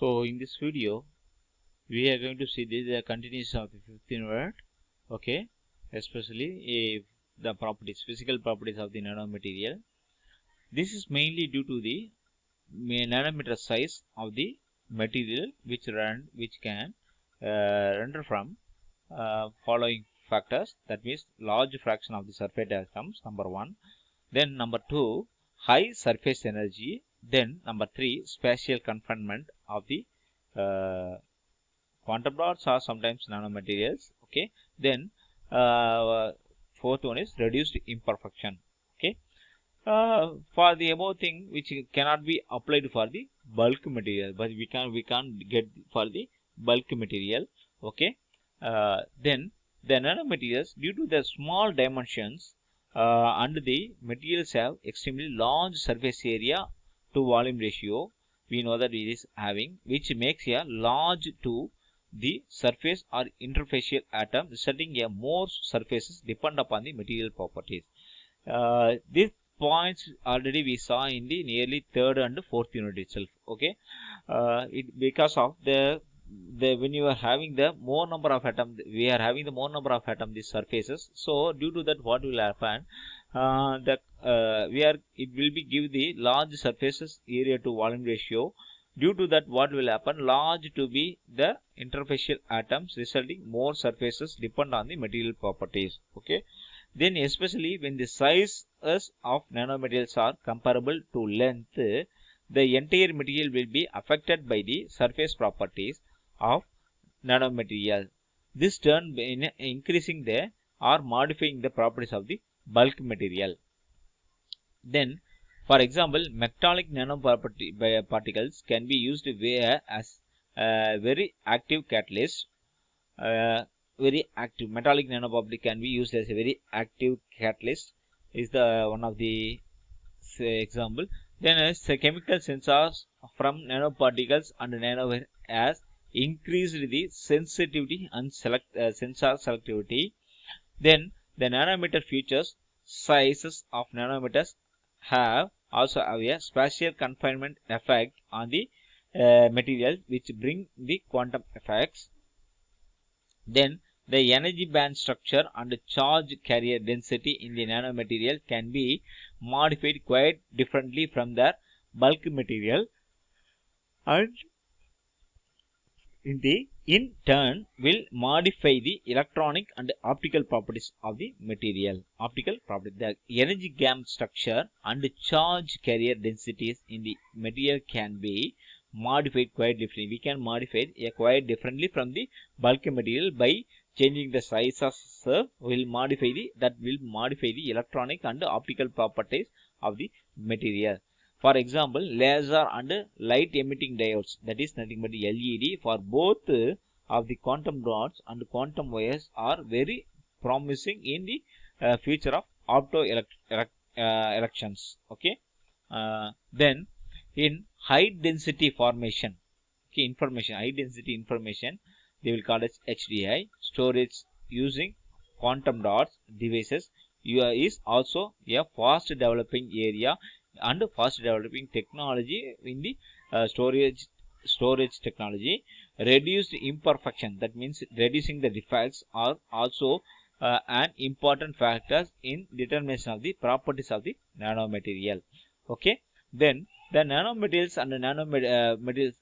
So in this video we are going to see the continuation of the fifth unit, okay, especially if the properties, physical properties of the nanomaterial. This is mainly due to the nanometer size of the material which can render from following factors, that means large fraction of the surface atoms, number one. Then number two, high surface energy. Then number three, spatial confinement of the quantum dots or sometimes nanomaterials. Okay. Then fourth one is reduced imperfection. Okay. For the above thing which cannot be applied for the bulk material, but we can't get for the bulk material. Okay. Then the nanomaterials, due to the small dimensions and the materials have extremely large surface area to volume ratio, we know that it is having, which makes a large to the surface or interfacial atom, resulting in more surfaces depend upon the material properties. These points already we saw in the nearly third and fourth unit itself. Okay. Because of the when you are having the more number of atoms, we are having the more number of atoms, these surfaces. So due to that, what will happen, it will be give the large surfaces area to volume ratio. Due to that, what will happen, large to be the interfacial atoms, resulting more surfaces depend on the material properties. Okay. Then especially when the sizes of nanomaterials are comparable to length, the entire material will be affected by the surface properties of nanomaterial. This turn in increasing the or modifying the properties of the bulk material. Then, for example, metallic nanoparticles can be used as very active catalyst. Very active metallic nanoparticle can be used as a very active catalyst is the one of the example. Then as chemical sensors from nanoparticles and nanowire has increased the sensitivity and sensor selectivity. Then the nanometer features sizes of nanometers also have a spatial confinement effect on the material, which bring the quantum effects. Then the energy band structure and charge carrier density in the nanomaterial can be modified quite differently from their bulk material, and in turn will modify the electronic and optical properties of the material. Optical property, the energy gap structure and charge carrier densities in the material can be modified quite differently. We can modify it quite differently from the bulk material by changing the sizes. Will modify the electronic and optical properties of the material. For example, laser and light emitting diodes, that is nothing but LED, for both of the quantum dots and quantum wires are very promising in the future of opto elections. Okay. Then in high density formation, okay, high density information, they will call it HDI storage using quantum dots devices is also a fast developing area and fast developing technology in the storage technology. Reduced imperfection, that means reducing the defects, are also an important factor in determination of the properties of the nanomaterial. Okay. Then the nanomaterials and nanomaterials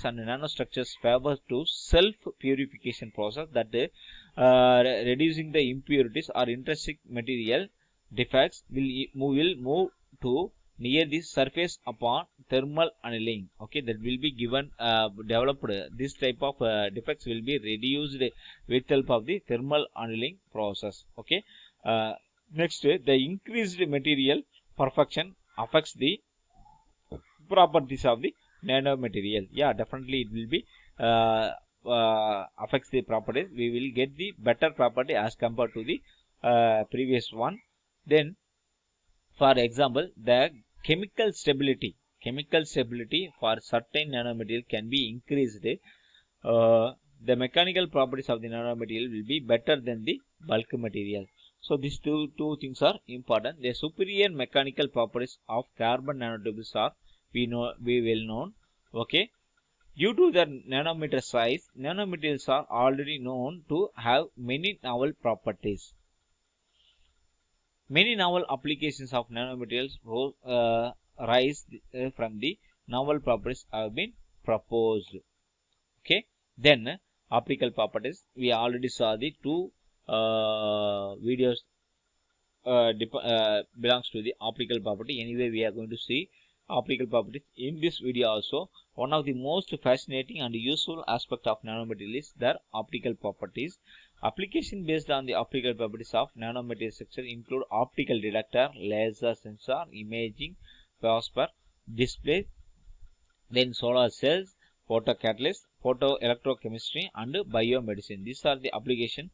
and nanostructures favor to self purification process, that reducing the impurities or intrinsic material defects will move to near the surface upon thermal annealing. Okay, that will be given developed. This type of defects will be reduced with help of the thermal annealing process. Okay. Next, the increased material perfection affects the properties of the nanomaterial. Yeah, definitely it will be affects the properties. We will get the better property as compared to the previous one. Then, for example, the chemical stability for certain nanomaterial can be increased. The mechanical properties of the nanomaterial will be better than the bulk material. So these two things are important. The superior mechanical properties of carbon nanotubes are we well known. Okay. Due to their nanometer size, nanomaterials are already known to have many novel properties. Many novel applications of nanomaterials rise from the novel properties have been proposed. Okay, then optical properties. We already saw the two videos belongs to the optical property. Anyway, we are going to see optical properties in this video also. One of the most fascinating and useful aspect of nanomaterial is their optical properties. Application based on the optical properties of nanomaterial structure include optical detector, laser sensor, imaging, phosphor display, then solar cells, photocatalyst, photoelectrochemistry, and biomedicine. These are the application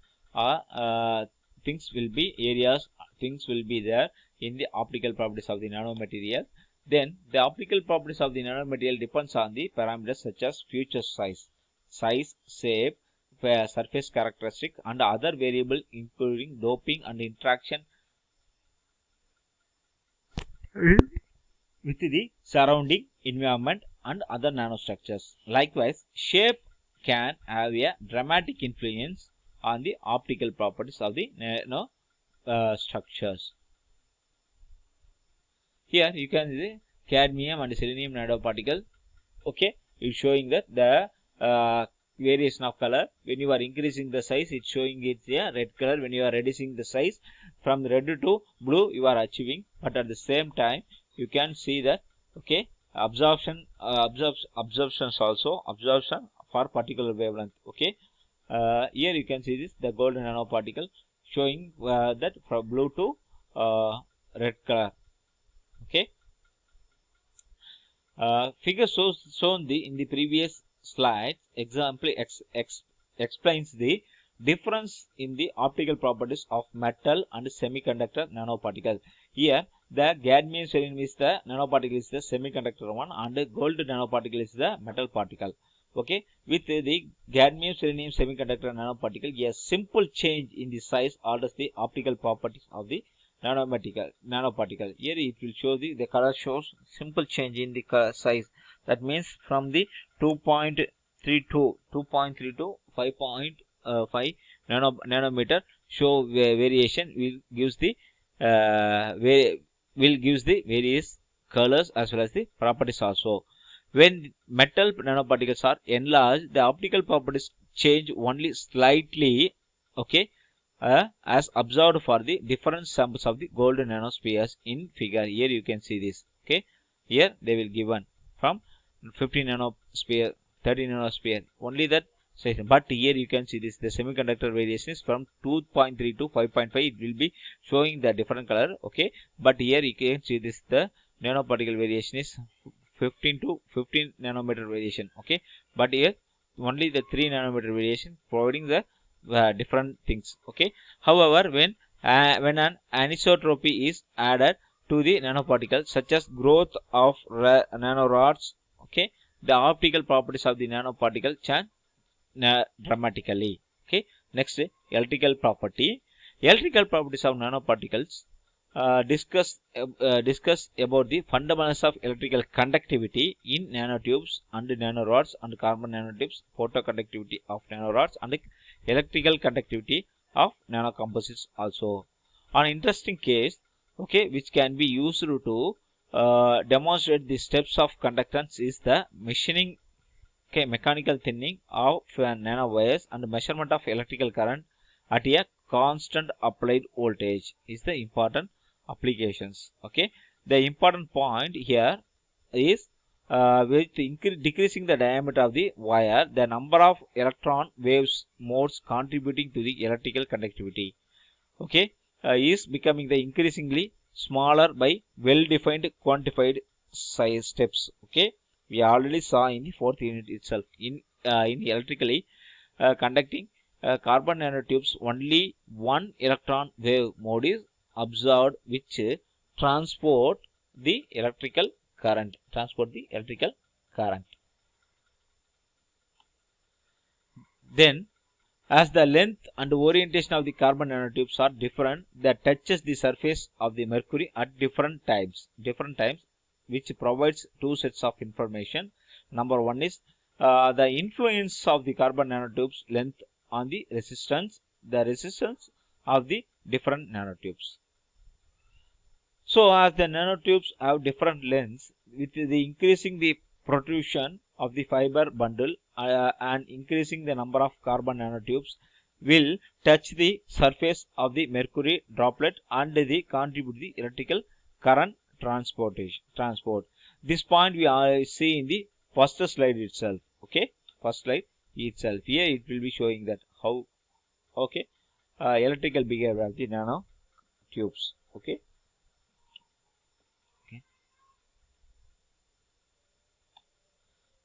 things will be areas, things will be there in the optical properties of the nanomaterial. Then the optical properties of the nanomaterial depends on the parameters such as future size, shape, surface characteristic, and other variable including doping and interaction with the surrounding environment and other nanostructures. Likewise, shape can have a dramatic influence on the optical properties of the nano structures. Here you can see cadmium and selenium nanoparticle. Okay, it's showing that the variation of color. When you are increasing the size, it's showing it's a red color. When you are reducing the size from red to blue, you are achieving. But at the same time, you can see that okay, absorptions also absorption for particular wavelength. Okay, here you can see this the golden nanoparticle showing that from blue to red color. Okay, figure shown in the previous slides example explains the difference in the optical properties of metal and semiconductor nanoparticle. Here the gadmium selenium is the nanoparticle is the semiconductor one, and gold nanoparticle is the metal particle. Okay, with the gadmium selenium semiconductor nanoparticle, a simple change in the size alters the optical properties of the nanoparticle. Here it will show the color shows simple change in the size. That means from the 2.32 5.5 nanometer show variation will gives the various colors as well as the properties also. When metal nanoparticles are enlarged, the optical properties change only slightly. Okay, as observed for the different samples of the gold nanospheres in figure. Here you can see this. Okay, here they will given from 15 nanosphere, 30 nanosphere, only that size. But here you can see this the semiconductor variation is from 2.3 to 5.5. It will be showing the different color. Okay, but here you can see this the nanoparticle variation is 15 to 15 nanometer variation. Okay, but here only the 3 nanometer variation providing the different things. Okay, however, when an anisotropy is added to the nanoparticle such as growth of nanorods, okay, the optical properties of the nanoparticle change dramatically. Okay, next electrical properties of nanoparticles. Discuss about the fundamentals of electrical conductivity in nanotubes and nanorods and carbon nanotubes, photoconductivity of nanorods, and electrical conductivity of nanocomposites also. An interesting case, okay, which can be used to demonstrate the steps of conductance is the machining, okay, mechanical thinning of nanowires and measurement of electrical current at a constant applied voltage is the important applications. Okay, the important point here is with decreasing the diameter of the wire, the number of electron waves modes contributing to the electrical conductivity, okay, is becoming the increasingly smaller by well-defined quantified size steps. Okay, we already saw in the fourth unit itself. In electrically conducting carbon nanotubes, only one electron wave mode is observed, which transport the electrical current. Then, as the length and orientation of the carbon nanotubes are different, that touches the surface of the mercury at different times, which provides two sets of information. Number one is the influence of the carbon nanotubes length on the resistance of the different nanotubes. So as the nanotubes have different lengths, with the increasing the protrusion of the fiber bundle and increasing the number of carbon nanotubes will touch the surface of the mercury droplet and the contribute the electrical current transport. This point we are see in the first slide itself. Okay, first slide itself. Here it will be showing that how okay electrical behavior of the nanotubes. Okay.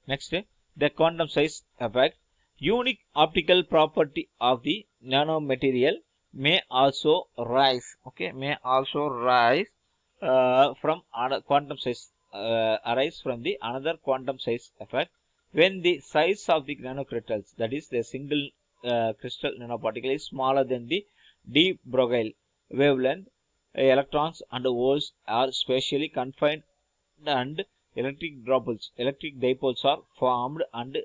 Next, the quantum size effect. Unique optical property of the nanomaterial may also rise. Okay, may also rise from quantum size arise from the another quantum size effect when the size of the nanocrystals, that is the single crystal nanoparticle, is smaller than the de Broglie wavelength. Electrons and holes are spatially confined and electric dipoles are formed and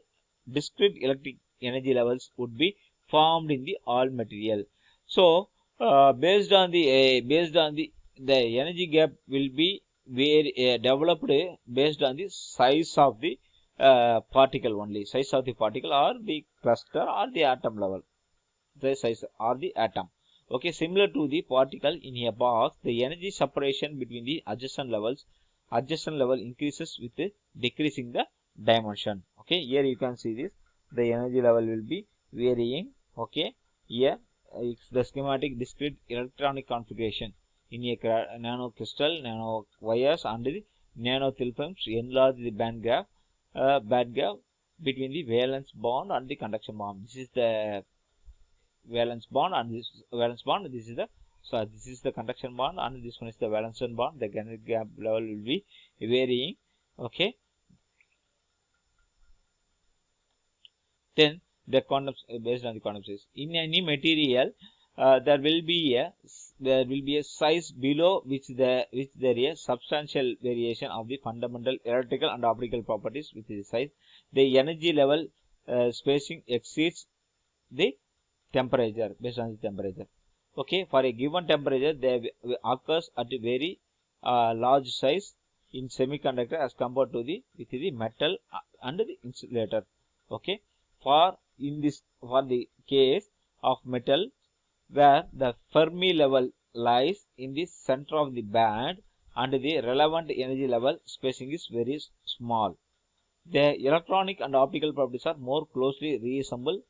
discrete electric energy levels would be formed in the all material. So based on the energy gap will be developed based on the size of the particle only, size of the particle or the cluster or the atom level, the size or the atom. Okay, similar to the particle in a box, the energy separation between the adjacent level increases with decreasing the dimension. Okay, here you can see this, the energy level will be varying. Okay, here it's the schematic discrete electronic configuration in a nano crystal, nano wires and the nano thin films enlarge the band gap between the valence bond and the conduction bond. This is the valence bond and this valence bond, this is the, so this is the conduction bond and this one is the valence bond. The energy gap level will be varying. Okay, then the quantum based on the quantum size in any material, there will be a size below which there is substantial variation of the fundamental electrical and optical properties with the size. The energy level spacing exceeds the temperature, based on the temperature. Okay, for a given temperature they occurs at a very large size in semiconductor as compared to the with the metal and the insulator. Okay, for the case of metal, where the Fermi level lies in the center of the band and the relevant energy level spacing is very small, the electronic and optical properties are more closely resemble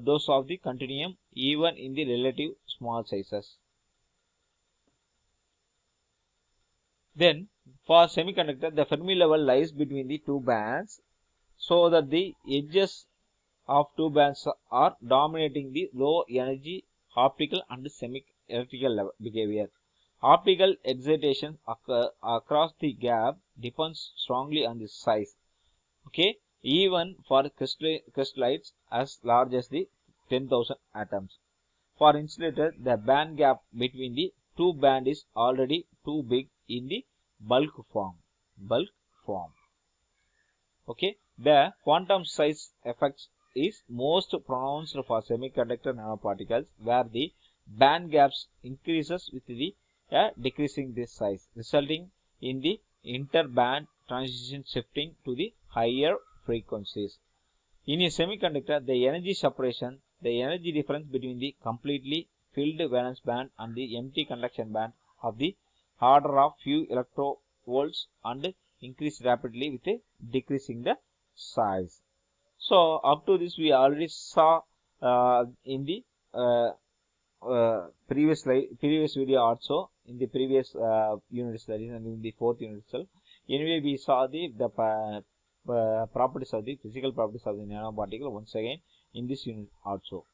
those of the continuum even in the relative small sizes. Then for semiconductor, the Fermi level lies between the two bands so that the edges of two bands are dominating the low energy optical and semi-electrical behavior. Optical excitation across the gap depends strongly on the size. Okay, even for crystallites as large as the 10,000 atoms. For insulator, the band gap between the two bands is already too big in the bulk form. Okay, the quantum size effects is most pronounced for semiconductor nanoparticles, where the band gaps increases with the decreasing this size, resulting in the interband transition shifting to the higher frequencies. In a semiconductor, the energy separation, the energy difference between the completely filled valence band and the empty conduction band of the order of few electrovolts and increase rapidly with decreasing the size. So up to this we already saw in the previous video also, in the previous unit studies and in the fourth unit itself. Anyway, we saw the properties of the physical properties of the nanoparticle once again in this unit also.